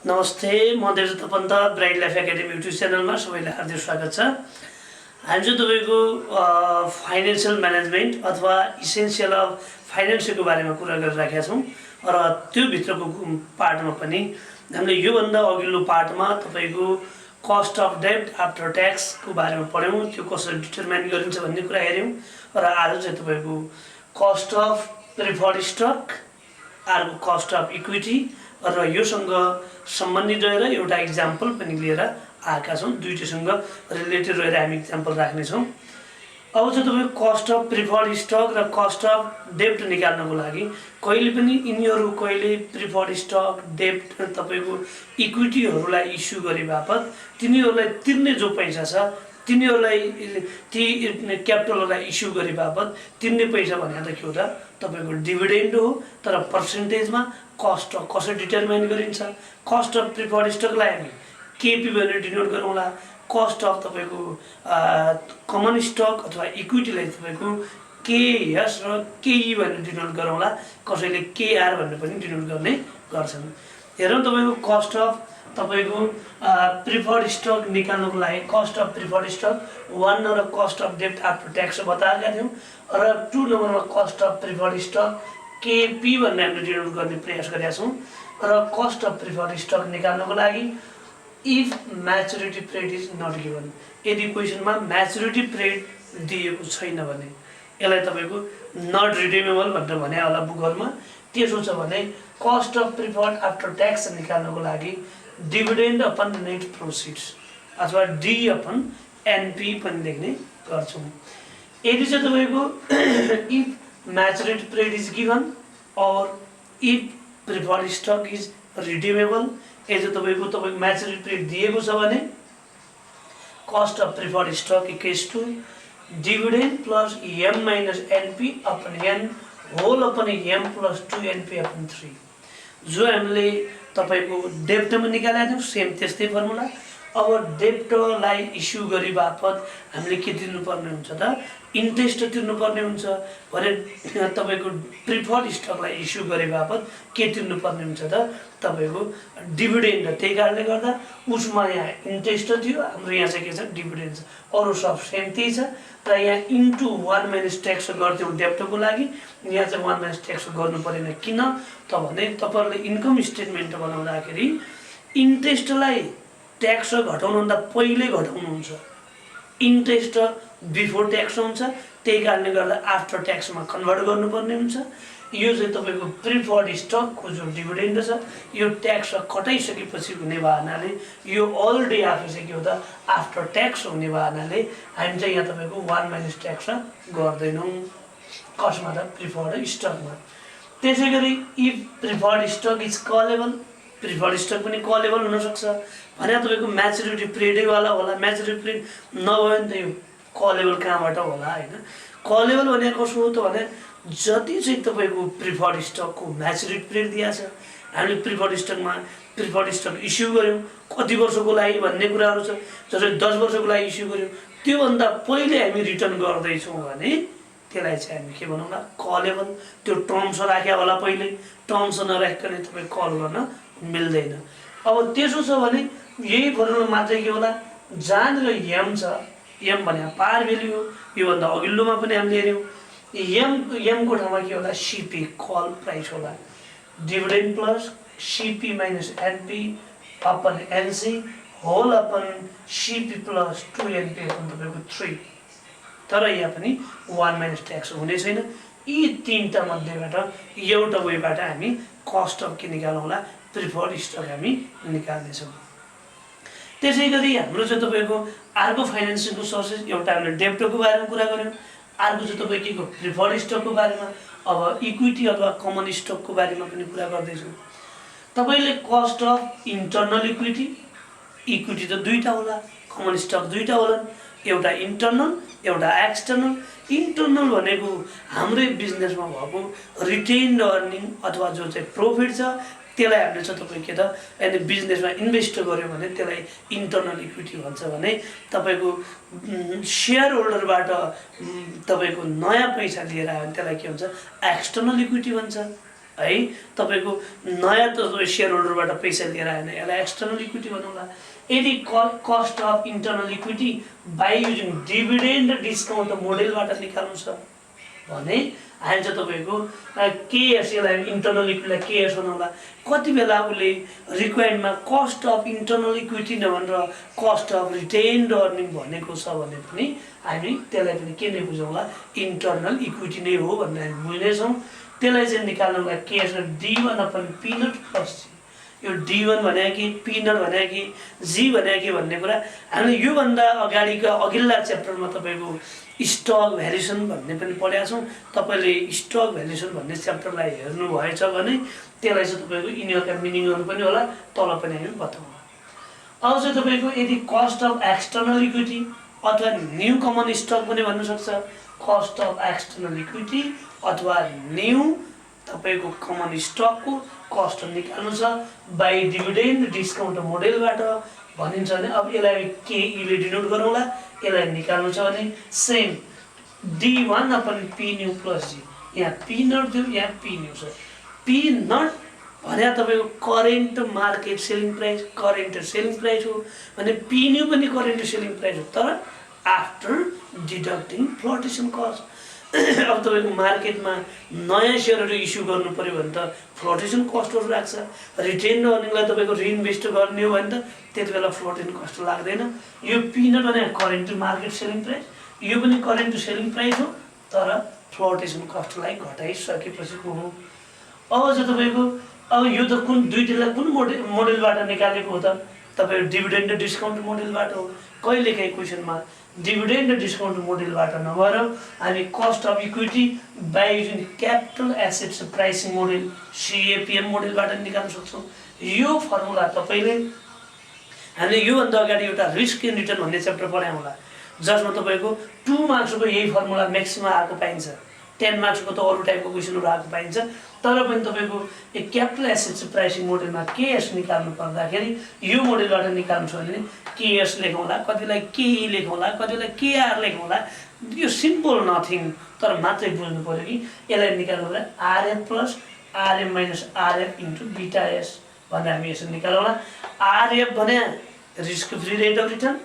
नमस्ते, म Devdatta Pant Bright Life Academy YouTube च्यानलमा सबैलाई हार्दिक स्वागत छ। हामी चाहिँ तपाईँको फाइनेन्सियल म्यानेजमेन्ट अथवा इसेन्सियल अफ फाइनेन्सको बारेमा कुरा गरिराखेका छौँ र त्यो भित्रको पार्टमा पनि हामीले योभन्दा अघिल्लो पार्टमा तपाईँको कस्ट अफ डेब्ट आफ्टर ट्याक्सको बारेमा पढ्यौँ, त्यो कसरी डिटरमाइन गरिन्छ भन्ने कुरा हेऱ्यौँ र आज चाहिँ तपाईँको कस्ट अफ प्रिफर्ड स्टक, अर्को कस्ट अफ इक्विटी र योसँग सम्बन्धित रहेर एउटा इक्जाम्पल पनि लिएर आएका छौँ। दुईटैसँग रिलेटेड रहेर हामी इक्जाम्पल राख्नेछौँ। अब चाहिँ तपाईँको कस्ट अफ प्रिफर्ड स्टक र कस्ट अफ डेब्ट निकाल्नको लागि कहिले पनि यिनीहरू कहिले प्रिफर्ड स्टक डेब्ट तपाईँको इक्विटीहरूलाई इस्यु गरे बापत तिनीहरूलाई तिर्ने जो पैसा छ तिनीहरूलाई ती क्यापिटलहरूलाई इस्यु गरे बापत तिर्ने पैसा भने त के हो त तपाईँको डिभिडेन्ड हो, तर पर्सेन्टेजमा कस्ट कसरी डिटरमाइन गरिन्छ। कस्ट अफ प्रिफर्ड स्टकलाई हामी केपी भनेर डिनोट गरौँला, कस्ट अफ तपाईँको कमन स्टक अथवा इक्विटीलाई तपाईँको केएस र केई भनेर डिनोट गरौँला, कसैले केआर भनेर पनि डिनोट गर्ने गर्छन्। हेरौँ तपाईँको कस्ट अफ तपाईँको प्रिफर्ड स्टक निकाल्नको लागि cost of preferred stock 1 number cost of डेब्ट आफ्टर ट्याक्स बताएका थियौँ र 2 नम्बरमा cost of preferred stock KP भनेर हामीले डिनोट गर्ने प्रयास गरेका छौँ। र कस्ट अफ प्रिफर्ड स्टक निकाल्नको लागि if maturity period is not given, यदि क्वेसनमा म्याचुरिटी पिरियड दिएको छैन भने यसलाई तपाईँको नट रिडिमेबल भनेर भने होला बुकहरूमा। त्यसो छ भने cost of preferred after tax निकाल्नको लागि डिभिडेन्ड अपन नेट प्रोसिड्स अथवा डी अपन एनपी पनि लेख्ने गर्छौँ। यदि चाहिँ तपाईँको if maturity period is given और if preferred stock is redeemable, यदि तपाईँको म्याचुरिटी पिरियड दिएको छ भने cost of preferred stock equals to dividend plus M minus NP upon N whole upon M plus 2 NP upon 3। जो हामीले तपाईँको डेब्टमा निकालेका थियौँ सेम त्यस्तै फर्मुला। अब डेब्टलाई इस्यु गरे बापत हामीले के तिर्नुपर्ने हुन्छ त इन्ट्रेस्ट तिर्नुपर्ने हुन्छ भने तपाईँको प्रिफर्ड स्टकलाई इस्यु गरे बापत के तिर्नुपर्ने हुन्छ त तपाईँको डिभिडेन्ड। त्यही कारणले गर्दा उसमा यहाँ इन्ट्रेस्ट थियो, हाम्रो यहाँ चाहिँ के छ डिभिडेन्ड छ, अरू सब सेम त्यही छ। र यहाँ इन्टु 1 माइनस ट्याक्स गर्थ्यौँ डेब्टको लागि, यहाँ चाहिँ 1 माइनस ट्याक्स गर्नु परेन। किन त भने तपाईँहरूले इन्कम स्टेटमेन्ट बनाउँदाखेरि इन्ट्रेस्टलाई ट्याक्स घटाउनुभन्दा पहिले घटाउनुहुन्छ, इन्ट्रेस्ट बिफोर ट्याक्स हुन्छ, त्यही कारणले गर्दा आफ्टर ट्याक्समा कन्भर्ट गर्नुपर्ने हुन्छ। यो चाहिँ तपाईँको प्रिफर्ड स्टकको जो डिभिडेन्ड छ यो ट्याक्स कटाइसकेपछि हुने भएनाले यो अलरेडी आफै चाहिँ के हो त आफ्टर ट्याक्स हुने भएनाले हामी चाहिँ यहाँ तपाईँको 1 माइनस ट्याक्स गर्दैनौँ कसमा त प्रिफर्ड स्टकमा। त्यसै गरी if preferred stock is callable, preferred stock पनि कलेबल हुनसक्छ भने तपाईँको म्याचुरिटी पिरियडैवाला होला। म्याचुरिटी पिरियड नभयो भने त यो कलेबल कहाँबाट होला होइन। कलेबल भने कसो हो त भने जति चाहिँ तपाईँको प्रिफर्ड स्टकको म्याचुरिटी पिरियड दिएको छ, हामीले प्रिफर्ड स्टक इस्यु गऱ्यौँ कति वर्षको लागि भन्ने कुराहरू छ। जसरी 10 वर्षको लागि इस्यु गऱ्यौँ त्योभन्दा पहिले हामी रिटर्न गर्दैछौँ भने त्यसलाई चाहिँ हामी के भनौँला कलेबल। त्यो टर्म्स राख्या होला, पहिले टर्म्स नराखिकन तपाईँ कल गर्न मिल्दैन। अब त्यसो छ भने यही फर्मुलामा चाहिँ के होला जहाँनिर एम छ, एम भने पार भेल्यु हो, योभन्दा अघिल्लोमा पनि हामीले हेऱ्यौँ एमको ठाउँमा के होला सिपी कल प्राइस होला, dividend plus CP minus NP upon NC whole upon CP plus 2 NP upon तपाईँको 3। तर यहाँ पनि 1 माइनस ट्याक्स हुने छैन। यी तीनटा मध्येबाट एउटा वेबाट हामी कस्ट अफ के निकाल्नुहोला प्रिफर्ड स्टक हामी निकाल्नेछौँ। त्यसै गरी हाम्रो चाहिँ तपाईँको अर्को फाइनेन्सिङको सोर्सेस, एउटा हामीले डेब्टको बारेमा कुरा गऱ्यौँ, अर्को चाहिँ तपाईँ के को प्रिफर्ड स्टकको बारेमा। अब इक्विटी अथवा कमन स्टकको बारेमा पनि कुरा गर्दैछौँ। तपाईँले cost of internal equity, equity त दुईवटा होला, कमन स्टक दुईवटा होलान्, एउटा इन्टर्नल एउटा एक्सटर्नल। इन्टर्नल भनेको हाम्रै बिजनेसमा भएको रिटेन्ड अर्निङ अथवा जो चाहिँ प्रफिट छ त्यसलाई हामीले चाहिँ तपाईँ के त यदि बिजनेसमा इन्भेस्ट गर्यो भने त्यसलाई इन्टर्नल इक्विटी भन्छ भने तपाईँको सेयर होल्डरबाट तपाईँको नयाँ पैसा लिएर आयो भने त्यसलाई के भन्छ एक्सटर्नल इक्विटी भन्छ। है तपाईको नयाँ त शेयर होल्डरबाट पैसा लिएर आएन यसलाई एक्सटर्नल इक्विटी भनौँला यदि cost of internal equity by using dividend discount मोडेलबाट निकाल्नु छ भने हामी चाहिँ तपाईको केएस यसलाई इन्टरनल इक्विटीलाई केएस बनाउँला कति बेला उसले रिक्वायर्डमा कस्ट अफ इन्टरनल इक्विटी नभनेर कस्ट अफ रिटेन्ड अर्निङ भनेको छ भने पनि हामी त्यसलाई पनि के नै बुझौँला इन्टरनल इक्विटी नै हो भन्ने हामी बुझ्नेछौँ त्यसलाई चाहिँ निकाल्नुलाई KS D1 upon P nought plus G यो D1 भने कि P नट भने कि G भने कि भन्ने कुरा हामीले योभन्दा अगाडिका अघिल्ला च्याप्टरमा तपाईको स्टक भ्यालुएसन भन्ने पनि पढेका छौँ तपाईले स्टक भ्यालुएसन भन्ने च्याप्टरलाई हेर्नु भएछ भने त्यसलाई चाहिँ तपाईको यिनीहरुका मिनिङहरु पनि होला तल पनि हामी बताउँला अब चाहिँ तपाईको यदि कस्ट अफ एक्सटर्नल इक्विटी अथवा न्यू कमन स्टक पनि भन्न सक्छ कस्ट अफ एक्सटर्नल इक्विटी अथवा न्यू तपाईको कमन स्टकको कस्ट निकाल्नु छ बाइ डिभिडेन्ड डिस्काउन्ट मोडेलबाट भनिन्छ भने अब यसलाई के ले डिनोट गरौँला यसलाई निकाल्नु छ भने same D1 upon P new plus G यहाँ P नट थियो यहाँ P न्यू छ P नट भने तपाईको करेन्ट मार्केट सेलिङ प्राइस हो भने P न्यू पनि करेन्ट सेलिङ प्राइस हो तर आफ्टर डिडक्टिङ फ्लोटेसन कस्ट अब तपाईको मार्केटमा नयाँ शेयरहरु इस्यु गर्नु पर्यो भने त फ्लोटेसन कस्टहरु लाग्छ रिटेन अर्निङलाई तपाईको रिइन्भेस्ट गर्ने हो भने त त्यतिबेला फ्लोटेसन कस्ट लाग्दैन यो P नट भने करेन्ट मार्केट सेलिङ प्राइस यो पनि करेन्ट सेलिङ प्राइस हो तर फ्लोटेसन कस्टलाई घटाइसकेपछि को हो अब चाहिँ तपाईको अब यो त कुन दुईटैलाई कुन मोडेलबाट निकालेको हो त तपाईको डिभिडेन्ड डिस्काउन्ट मोडेलबाट हो कहिलेकाहीँ क्वेशनमा डिभिडेन्ड डिस्काउन्ट मोडेलबाट नभएर हामी cost of equity by using capital assets pricing model CAPM मोडेलबाट निकाल्न सक्छौँ यो फर्मुला तपाईले हामीले योभन्दा अगाडि एउटा रिस्क एन्ड रिटर्न भन्ने च्याप्टर पढायौँ होला जसमा तपाईको 2 मार्क्सको यही फर्मुला म्याक्सिमम आएको पाइन्छ 10 मार्क्सको त अरु टाइपको क्वेशनहरु आएको पाइन्छ तर पनि तपाईको एक क्यापिटल एसेट्स प्राइसिङ मोडेलमा केएस निकाल्नु पर्दाखेरि यो मोडेलबाट निकाल्नु छ भने केएस लेखौँला कतिलाई केई लेखौँला कतिलाई केआर लेखौँला यो सिम्पल नथिङ तर मात्रै बुझ्नु पर्यो कि यसलाई निकाल्नु पर्दा RF plus RM minus RF into beta S भनेर हामी यसरी निकालौँला आरएफ भने risk free rate of return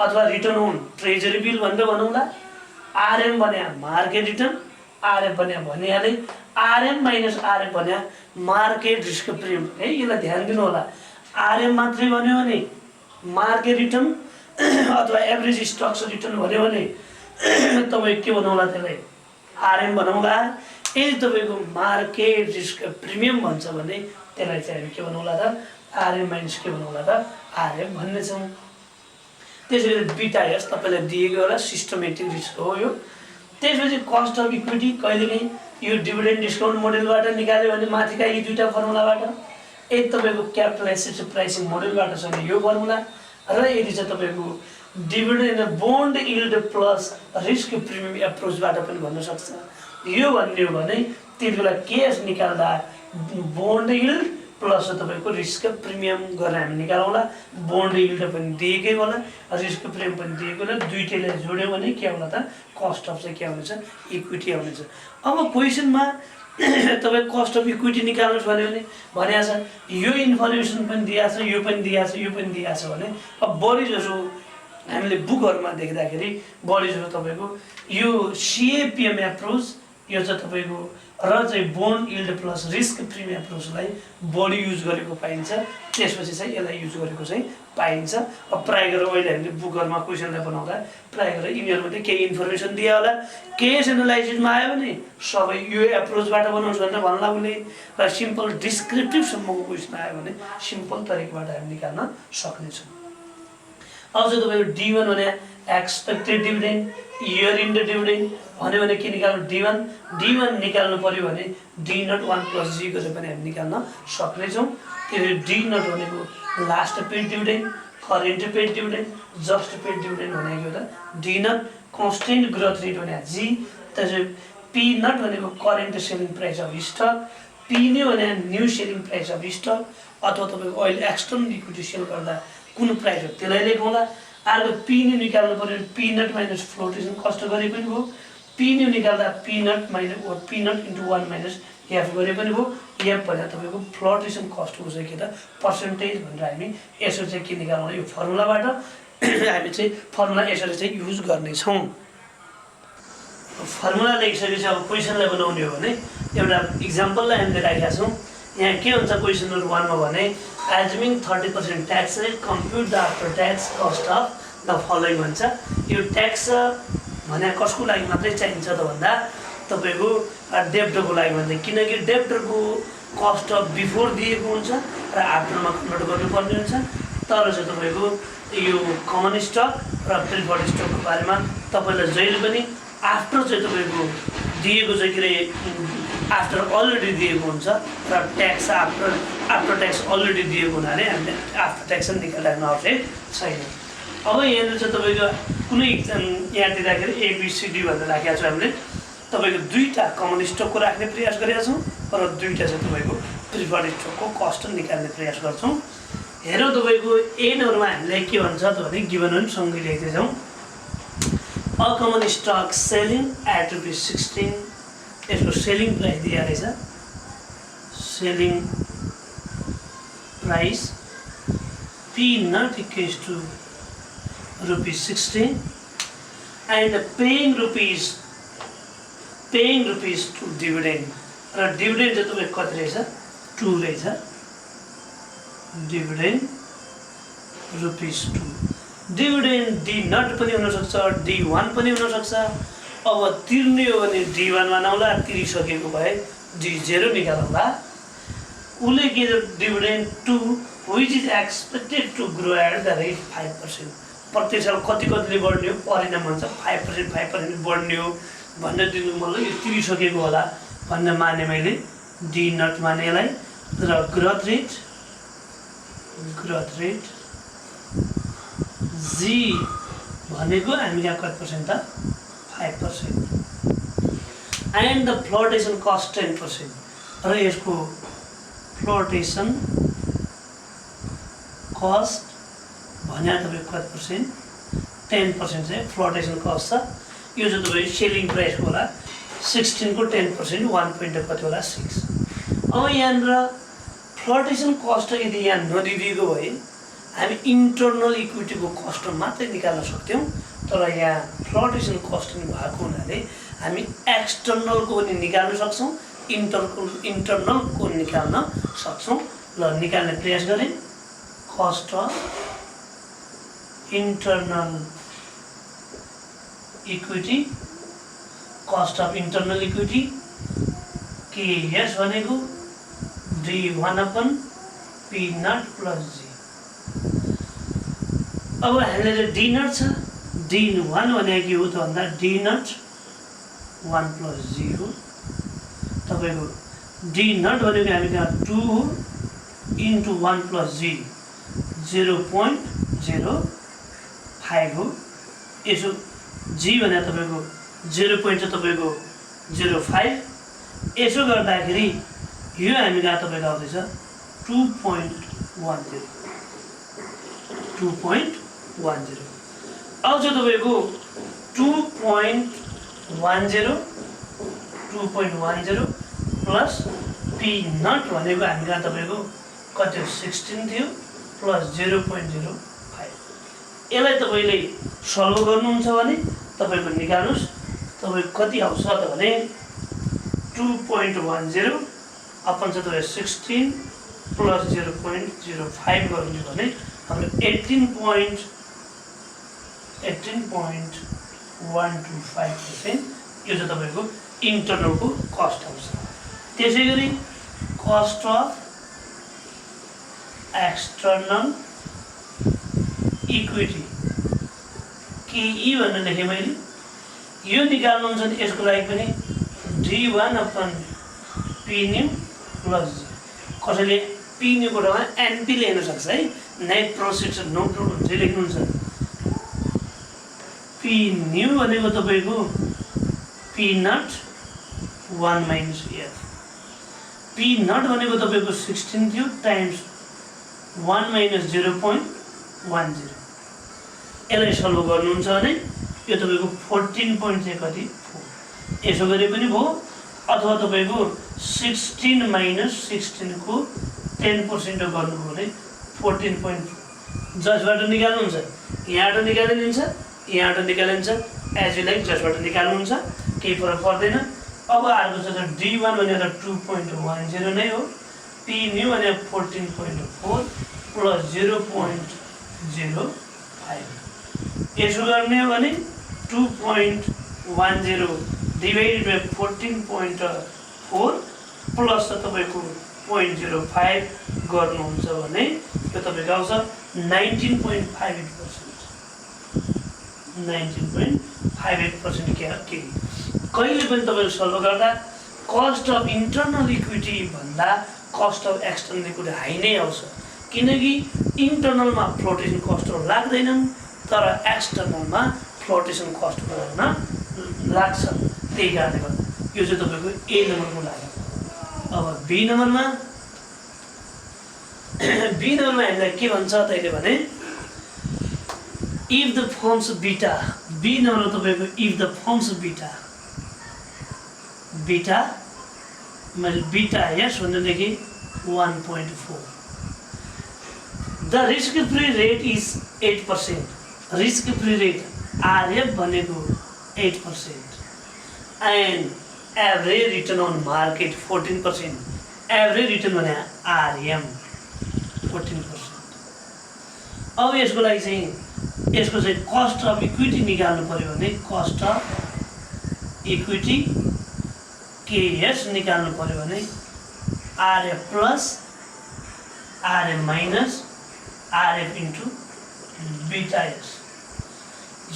अथवा रिटर्न अन ट्रेजरी बिल भनेर भनौँला आरएम भने मार्केट रिटर्न आरएफ भने भनिहाले आरएम माइनस आरएफ भने मार्केट रिस्क प्रिमियम है यसलाई ध्यान दिनु होला आरएम मात्रै भन्यो भने मार्केट रिटर्न अथवा एभरेज स्टक्स रिटर्न भन्यो भने तपाईं के भनौँला त्यसलाई आरएम भनौँला यदि तपाईको मार्केट रिस्क प्रिमियम भन्छ भने त्यसलाई चाहिँ हामी के भनौँला त आरएम माइनस के भनौँला त आरएम भन्ने छौँ त्यसैले बीटा एस तपाईलाई दिएको होला सिस्टमेटिक रिस्क हो यो त्यसपछि कस्ट अफ इक्विटी कहिलेकाहीँ यो डिभिडेन्ड डिस्काउन्ट मोडेलबाट निकाल्यो भने माथिका यी दुईटा फर्मुलाबाट एक तपाईको क्यापिटल एसेट्स प्राइसिङ मोडेलबाट छ भने यो फर्मुला र यदि चाहिँ तपाईको dividend bond yield plus risk premium एप्रोचबाट पनि भन्न सक्छ यो भन्ने हो भने त्यतिबेला केएस निकाल्दा बोन्ड यील्ड प्लस तपाईको रिस्क प्रिमियम गरेर हामी निकालौँला बोन्ड यील्ड पनि दिएकै होला रिस्क प्रिमियम पनि दिएको होला दुईटैलाई जोड्यो भने के आउला त कस्ट अफ चाहिँ के आउनेछ इक्विटी आउनेछ अब क्वेशनमा तपाई कस्ट अफ इक्विटी निकाल्नुस् भन्यो भने छ यो इन्फर्मेसन पनि दिएको छ यो पनि दिएको छ यो पनि दिएको छ भने अब बढी जसो हामीले बुकहरुमा देख्दाखेरि बढी जसो तपाईको यो CAPM एप्रोच यो चाहिँ तपाईको र चाहिँ bond yield plus risk premium एप्रोचलाई बढी युज गरेको पाइन्छ त्यसपछि चाहिँ यसलाई युज गरेको चाहिँ पाइन्छ अब प्राय गरेर अहिले हामीले बुकहरुमा क्वेशनलाई बनाउँदा प्राय गरेर यिनीहरुमध्ये केही इन्फर्मेसन दिए होला केस एनालाइसिसमा आयो भने सबै यो एप्रोचबाट बनाउनुस् भनेर भन्ला उले र सिम्पल डिस्क्रिप्टिभ सम्मको क्वेशन आयो भने सिम्पल तरिकाबाट हामी निकाल्न सक्ने छौं अब चाहिँ तपाईको D1 भने expected dividend year end dividend भन्यो भने के निकाल्नु D1 निकाल्नु पर्यो भने D नट 1 प्लस G गरेर पनि हामी निकाल्न सक्ने छौं त्यसैले D नट भनेको last paid dividend current paid dividend just paid dividend भनेको त D naught constant growth rate भने G त्यसै P नट भनेको current selling price of stock P new भने new selling price of stock अथवा तपाईको अहिले एक्सटर्नल इक्विटी सेल गर्दा कुन प्राइस हो त्यसलाई लेखौँला अर्को P न्यू निकाल्नु पर्यो P not minus flotation cost गरे पनि भयो P न्यू निकाल्दा P not minus P not into 1 minus F गरे पनि भयो एफ भने तपाईको फ्लोटेसन कस्टको चाहिँ के त पर्सेन्टेज भनेर हामी यसो चाहिँ के निकाल्नु यो फर्मुलाबाट हामी चाहिँ फर्मुला यसरी चाहिँ युज गर्ने छौं फर्मुला लेखिसकेपछि अब क्वेशनलाई बनाउने हो भने एउटा एक्जाम्पललाई हामीले राखेका छौं यहाँ के हुन्छ क्वेशन नम्बर 1 मा भने एजुमिङ 30% tax rate कम्प्युट the after tax cost of the following भन्छ यो ट्याक्स भने कसको लागि मात्रै चाहिन्छ त भन्दा तपाईको डेब्टरको लागि भन्दा किनकि डेब्टरको कस्ट अफ बिफोर दिएको हुन्छ र आफ्टरमा कन्भर्ट गर्नुपर्ने हुन्छ तर चाहिँ तपाईको यो कमन स्टक र प्रिफर्ड स्टकको बारेमा तपाईलाई जहिले पनि आफ्टर चाहिँ तपाईको दिएको चाहिँ के रे आफ्टर अलरेडी दिएको हुन्छ र ट्याक्स आफ्टर ट्याक्स अलरेडी दिएको हुनाले हामीले आफ्टर ट्याक्स निकालिराख्न आवश्यक छैन अब यहाँ चाहिँ तपाईको कुनै यहाँ दिँदाखेरि एबीसीडी भनेर राखेका छौं हामीले तपाईको दुईटा कमन स्टकको राख्ने प्रयास गरेका छौं र दुईटा चाहिँ तपाईको प्रिफर्ड स्टकको कस्ट निकाल्ने प्रयास गर्छौं हेरौं तपाईको ए नम्बरमा हामीले के भन्छ त भने गिवन वन सँगै लेख्दै छौं a common stock selling at ₹16 यसको सेलिङ प्राइस दिया रहेछ selling price P not equals to ₹16 and paying rupees to dividend र डिभिडेन्ड चाहिँ तपाईको कति रहेछ 2 रहेछ डिभिडेन्ड ₹2 डिभिडेन्ड D नट पनि हुन सक्छ D1 पनि हुन सक्छ अब तिर्ने हो भने D1 मा नआउला तिरिसकेको भए D0 निकालौँला उले के dividend 2 which is expected to grow at the rate 5% प्रत्येक साल कतिले बढ्ने हो परिणाम भन्छ 5% बढ्ने हो भनेर दिनु मलाई यो तिरिसकेको होला भन्ने माने मैले D नट मानेलाई र ग्रोथ रेट G भनेको हामी यहाँ कति पर्सेन्ट त 5% and the flotation cost 10% र यसको flotation cost भने तपाईको कति पर्सेन्ट 10% चाहिँ फ्लोटेसन कस्ट छ यो चाहिँ तपाईको सेलिङ प्राइस होला 16 को 10% 1 पोइन्ट कति होला 6 अब यहाँनिर फ्लोटेसन कस्ट यदि यहाँ नदिएको भए हामी इन्टरनल इक्विटीको कस्ट मात्रै निकाल्न सक्थ्यौं तर यहाँ फ्लोटेसन कस्ट नि भएको हुनाले हामी एक्सटर्नल को पनि निकाल्न सक्छौं इन्टरनल को निकाल्न सक्छौं ल निकाल्ने प्रयास गरे cost of internal equity cost of internal equity KS भनेको D1 upon P naught plus G अब हामीले D naught छ D1 भनेको के हो त भन्दा D naught 1 plus G हो तपाईको D naught भनेको हामी कहाँ 2 हो into 1 plus G 0.05 हो यसो G भने तपाईको 0.05 यसो गर्दाखेरि यो हामी कहाँ तपाईको आउँदैछ 2.10 अब चाहिँ तपाईको 2.10 प्लस P नट भनेको हामी कहाँ तपाईको कति 16 थियो प्लस 0.05 यसलाई तपाईले सल्भ गर्नुहुन्छ भने तपाईको निकाल्नुस् तपाईको कति आउँछ त भने 2.10 अपन चाहिँ तपाईको 16 प्लस 0.05 गर्नु भने हाम्रो 18.125% यो चाहिँ तपाईको इन्टरनल को कस्ट आउँछ त्यसैगरी cost of external equity KE भनेर लेखे मैले यो निकाल्नु हुन्छ नि यसको लागि पनि D1 upon P new plus G कसैले P new को ठाउँमा NP लेख्न सक्छ है नेट प्रोफिट नो प्रब्लम जे लेख्नुहुन्छ P new भनेको तपाईको P not 1 minus F P not भनेको तपाईको 16 थियो टाइम्स 1 minus 0.10 यसलाई सल्भ गर्नुहुन्छ भने यो तपाईको 14 point चाहिँ कति 4 यसो गरे पनि भयो अथवा तपाईको 16 माइनस 16 को 10% गर्नुभयो भने 14. जसबाट निकाल्नुहुन्छ यहाँबाट निकालिदिन्छ, यहाँबाट निकालिन्छ, एज यु लाइक जसबाट निकाल्नुहुन्छ, केही फरक पर्दैन। अब अर्को छ D1 भनेर 2.10 नै हो, P न्यू भने 14.4 प्लस 0.05। यसो गर्ने हो भने 2.10 डिभाइडेड बाई 14.4 प्लस तपाईको 0.05 गर्नुहुन्छ भने यो तपाईको आउँछ 19.58%। 19.58% के कहिले पनि तपाईले सल्भ गर्दा कस्ट अफ इन्टरनल इक्विटी भन्दा cost of external equity high नै आउँछ, किनकि इन्टरनलमा फ्लोटेसन कस्टहरु लाग्दैनन् तर एक्सटर्नलमा फ्लोटेसन कस्टहरु गर्न लाग्छ। त्यही कारणले गर्दा यो चाहिँ तपाईको ए नम्बरको लाग्यो। अब बी नम्बरमा हामीलाई के भन्छ तैले भने if the firm's beta, B number तपाईको इफ द फर्म्स बीटा मैले बीटा यस भनेदेखि 1.4 the risk free rate is 8%, risk free rate RF भनेको 8% and average return on market 14%, average return भने आरएम 14%। अब यसको लागि चाहिँ यसको चाहिँ कस्ट अफ इक्विटी निकाल्नु पर्यो भने कस्ट अफ इक्विटी केएस निकाल्नु पर्यो भने RF plus RM minus RF into beta S.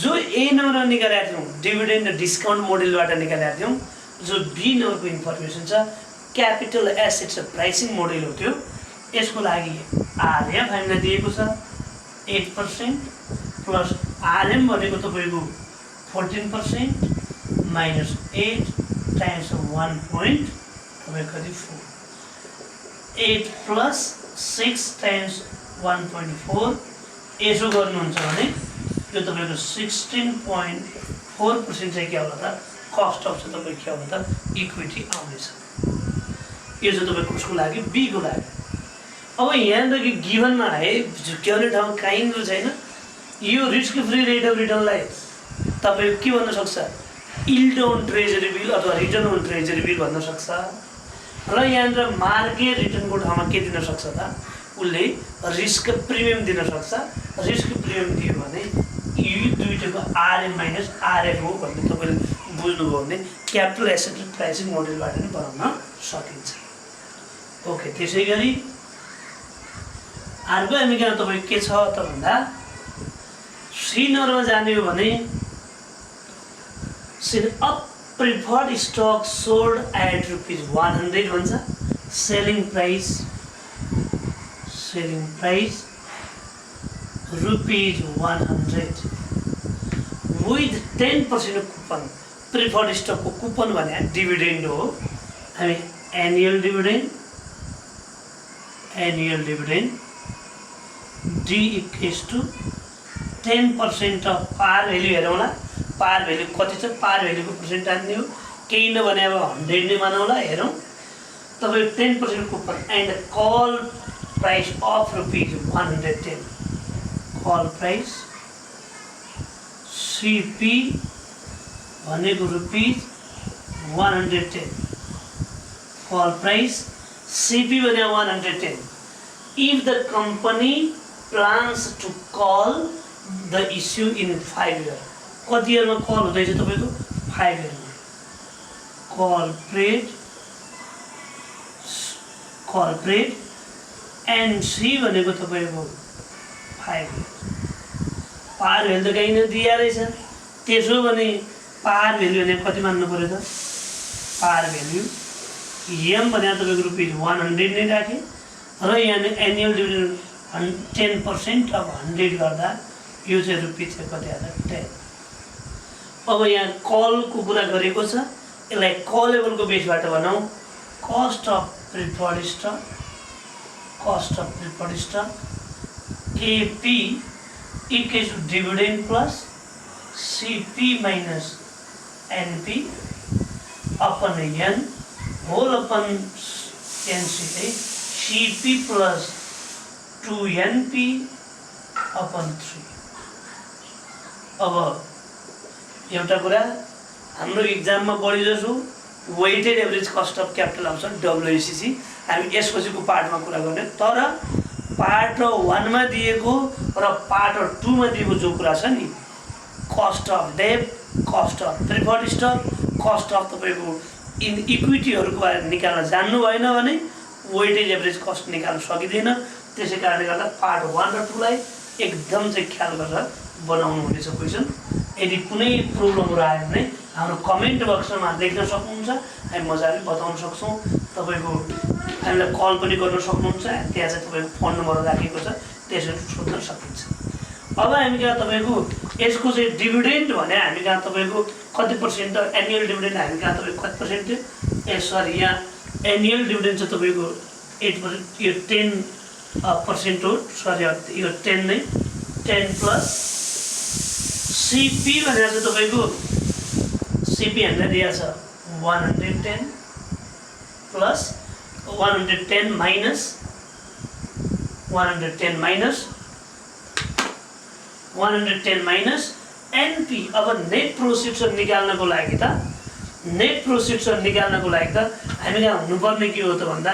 जो ए नम्बरमा निकालेका थियौँ डिभिडेन्ड र डिस्काउन्ट मोडेलबाट निकालेका थियौँ, जो बी नम्बरको इन्फर्मेसन छ क्यापिटल एसेट्स प्राइसिङ मोडेल हो त्यो। यसको लागि आरएफ हामीलाई दिएको छ 8% प्लस आरएम भनेको तपाईको 14% माइनस 8 टाइम्स 1.4 8 प्लस 6 टाइम्स 1.4 यसो गर्नुहुन्छ भने यो तपाईको 16.4% चाहिँ के होला त कस्ट अफ चाहिँ तपाईको के होला त इक्विटी आउनेछ। यो चाहिँ तपाईको उसको लागि बी को लागि। अब यहाँदेखि गिभनमा है झुक्याउने ठाउँ कहीँ छैन। यो रिस्क फ्री रेट अफ रिटर्नलाई तपाईको के भन्न सक्छ, यील्ड अन ट्रेजरी बिल अथवा रिटर्न अन ट्रेजरी बिल भन्न सक्छ र यहाँनिर मार्केट रिटर्नको ठाउँमा के दिन सक्छ त उसले रिस्क प्रिमियम दिन सक्छ। रिस्क प्रिमियम दियो भने यो दुईटाको आरएम माइनस आरएफ हो भन्ने तपाईले बुझ्नुभयो भने क्यापिटल एसेट प्राइसिङ मोडेलबाट नै बनाउन सकिन्छ। ओके, त्यसै गरी अर्को हामी कहाँ तपाईको के छ त भन्दा सी नम्बरमा जाने हो भने a preferred stock sold at ₹100 भन्छ। Selling price ₹100 with 10% coupon. Preferred स्टकको कुपन भने डिभिडेन्ड हो। हामी annual dividend D equals to 10% of par value हेरौँला। पार भ्याल्यु कति छ, पार भ्याल्युको पर्सेन्ट हान्ने हो, केही नभने अब 100 नै मानौँला। हेरौँ तपाईको 10% coupon and call price of ₹110। Call price CP भनेको ₹110। कल प्राइस CP भने 110। If the company plans to call the issue in 5 years, कति इयरमा कल हुँदैछ तपाईको 5 इयरमा। कॉर्पोरेट एन्ड सी भनेको तपाईको 5 इयर्स। पार भ्यालु त कहीँ न दिया रहेछ। त्यसो भने पार भ्यालु भने कति मान्नु पर्यो त, पार भ्यालु एम भने तपाईको ₹100 नै राखे र यहाँ एनुअल डिभिडेन्ड 10% अफ 100 गर्दा यो चाहिँ रुपैयाँ चाहिँ कति आयो 10। अब यहाँ कलको कुरा गरेको छ, यसलाई कलेबलको बेसबाट बनाऊ। Cost of preferred stock KP equals to dividend plus CP minus NP upon N whole upon NC चाहिँ सिपी प्लस 2np अपन 3। अब एउटा कुरा हाम्रो इक्जाममा बढी जसो weighted average cost of capital आउँछ WACC। हामी यसपछिको पार्टमा कुरा गर्ने, तर पार्ट 1 मा दिएको र पार्ट 2 मा दिएको जो कुरा छ नि, cost of debt, cost of preferred stock, cost of तपाईँको इन इक्विटीहरूको बारे निकाल्न जान्नु भएन भने वेटेड एभरेज कस्ट निकाल्न सकिँदैन। त्यसै कारणले गर्दा पार्ट 1 र 2 लाई एकदम चाहिँ ख्याल गरेर बनाउनु हुनेछ क्वेसन। यदि कुनै प्रब्लमहरु आयो भने हाम्रो कमेन्ट बक्समा लेख्न सक्नुहुन्छ, हामी मजाले बताउन सक्छौं। तपाईको हामीलाई कल पनि गर्न सक्नुहुन्छ, त्यहाँ चाहिँ तपाईको फोन नम्बर राखेको छ, त्यसरी सोध्न सकिन्छ। अब हामी कहाँ तपाईको यसको चाहिँ डिभिडेन्ड भने हामी कहाँ तपाईको कति पर्सेन्ट एनुअल डिभिडेन्ड हामी कहाँ तपाईको कति पर्सेन्ट थियो? सरी, यहाँ एनुअल डिभिडेन्ड चाहिँ तपाईको 8%, यो 10% हो। सरी, यो 10 नै 10 प्लस सीपी भनेर चाहिँ तपाईको सीपी हामीलाई दिएको छ 110 प्लस 110 माइनस 110 माइनस एनपी। अब नेट प्रोसिड्स निकाल्नको लागि त हामी कहाँ हुनुपर्ने के हो त भन्दा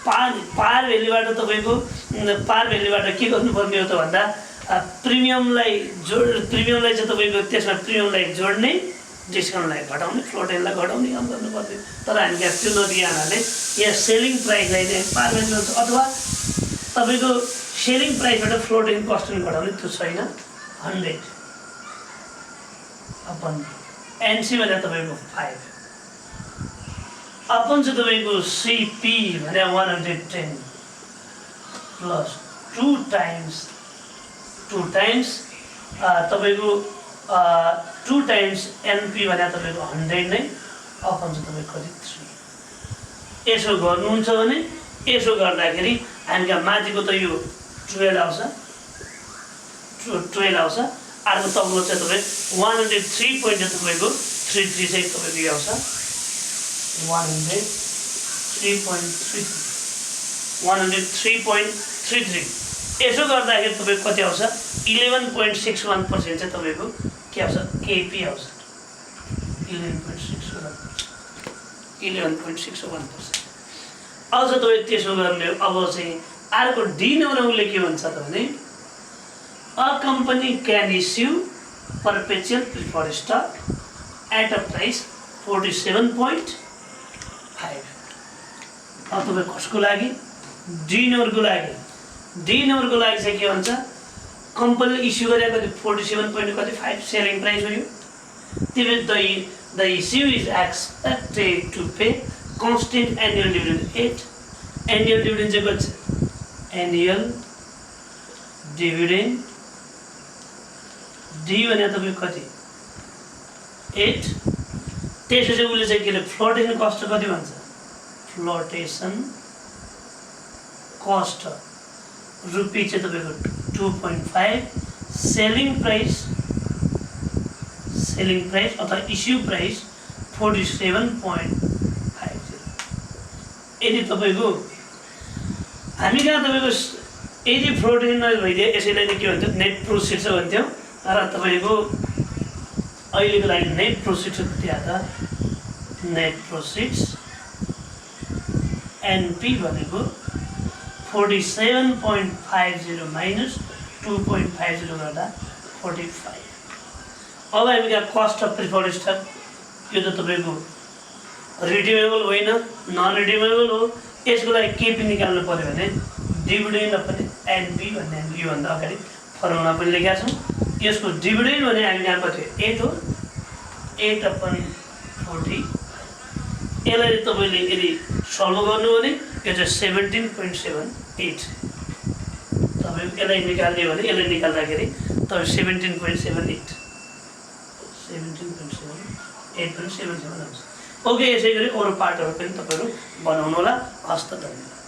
पार भ्यालुबाट तपाईको पार भ्यालुबाट के गर्नुपर्ने हो त भन्दा प्रिमियमलाई चाहिँ तपाईको त्यसमा प्रिमियमलाई जोड्ने, डिस्काउन्टलाई घटाउने, फ्लोटेनलाई घटाउने काम गर्नुपर्थ्यो। तर हामी यहाँ त्यो नदिए हुनाले यहाँ सेलिङ प्राइसलाई नै पार भ्यालु अथवा तपाईको सेलिङ प्राइसबाट फ्लोटेन कस्ट घटाउने त्यो छैन। 100 अपन एनसी भने तपाईको 5 अपन चाहिँ तपाईको सीपी भने 110 प्लस 2 टाइम्स तपाईको 2 टाइम्स एनपी भने तपाईको 100 नै अपन चाहिँ तपाईको कति 3। यसो गर्नुहुन्छ भने यसो गर्दाखेरि हामीका माथिको त यो 12 आउँछ, 12 आउँछ। अर्को तल्लो चाहिँ तपाईँ 103 पोइन्ट तपाईको 33 चाहिँ तपाईको यो आउँछ 103.33। यसो गर्दाखेरि तपाईको कति आउँछ? 11.61% चाहिँ तपाईको के आउँछ? केपी आउँछ 11.61%। अझ तपाईँ त्यसो गर्ने। अब चाहिँ अर्को डी नम्बरले के भन्छ त भने a company can issue perpetual preferred stock at a price 47.5। अब तपाईँ कसको लागि? डी नम्बरको लागि चाहिँ के भन्छ? कम्पनीले इस्यु गरेको 47.5 सेलिङ प्राइस हो। यो the issue is expected to pay constant annual dividend 8। Annual dividend चाहिँ कति छ? एनुअल डिभिडेन्ड डी भने तपाईको कति? 8। त्यसपछि उसले चाहिँ के अरे फ्लोटेसन कस्ट कति भन्छ? फ्लोटेसन कस्ट रुपी चाहिँ तपाईको 2.5। सेलिङ प्राइस अथवा इस्यु प्राइस 47.50। यदि तपाईको हामी कहाँ तपाईको यदि फ्लोटेसन भइदियो यसैलाई नै के भन्छ? नेट प्रोसिड्स भन्थ्यो। र तपाईको अहिलेको लागि नेट प्रोसिड्स कति आयो त? नेट प्रोसिड्स एनपी भनेको 47.50 माइनस 2.50 गर्दा 45। अब हामी कहाँ कस्ट अफ प्रिफर्ड स्टक, यो त तपाईको रिडिमेबल होइन, नन रिडिमेबल हो। यसको लागि केपी निकाल्नु पर्यो भने डिभिडेन्ड अपन एनपी भन्ने हामी योभन्दा अगाडि फर्मुला पनि लेखेका छौँ। यसको डिभिडेन्ड भने हामी कहाँ कति 8 हो, 8/40। यसलाई तपाईले यदि सल्भ गर्नु भने यो चाहिँ 17.78। तपाईको यसलाई निकाल्ने भने यसलाई निकाल्दाखेरि तपाईँ 17.78 आउँछ। ओके, यसै गरी अरू पार्टहरू पनि तपाईहरु बनाउनु होला। हस्त धन्यवाद।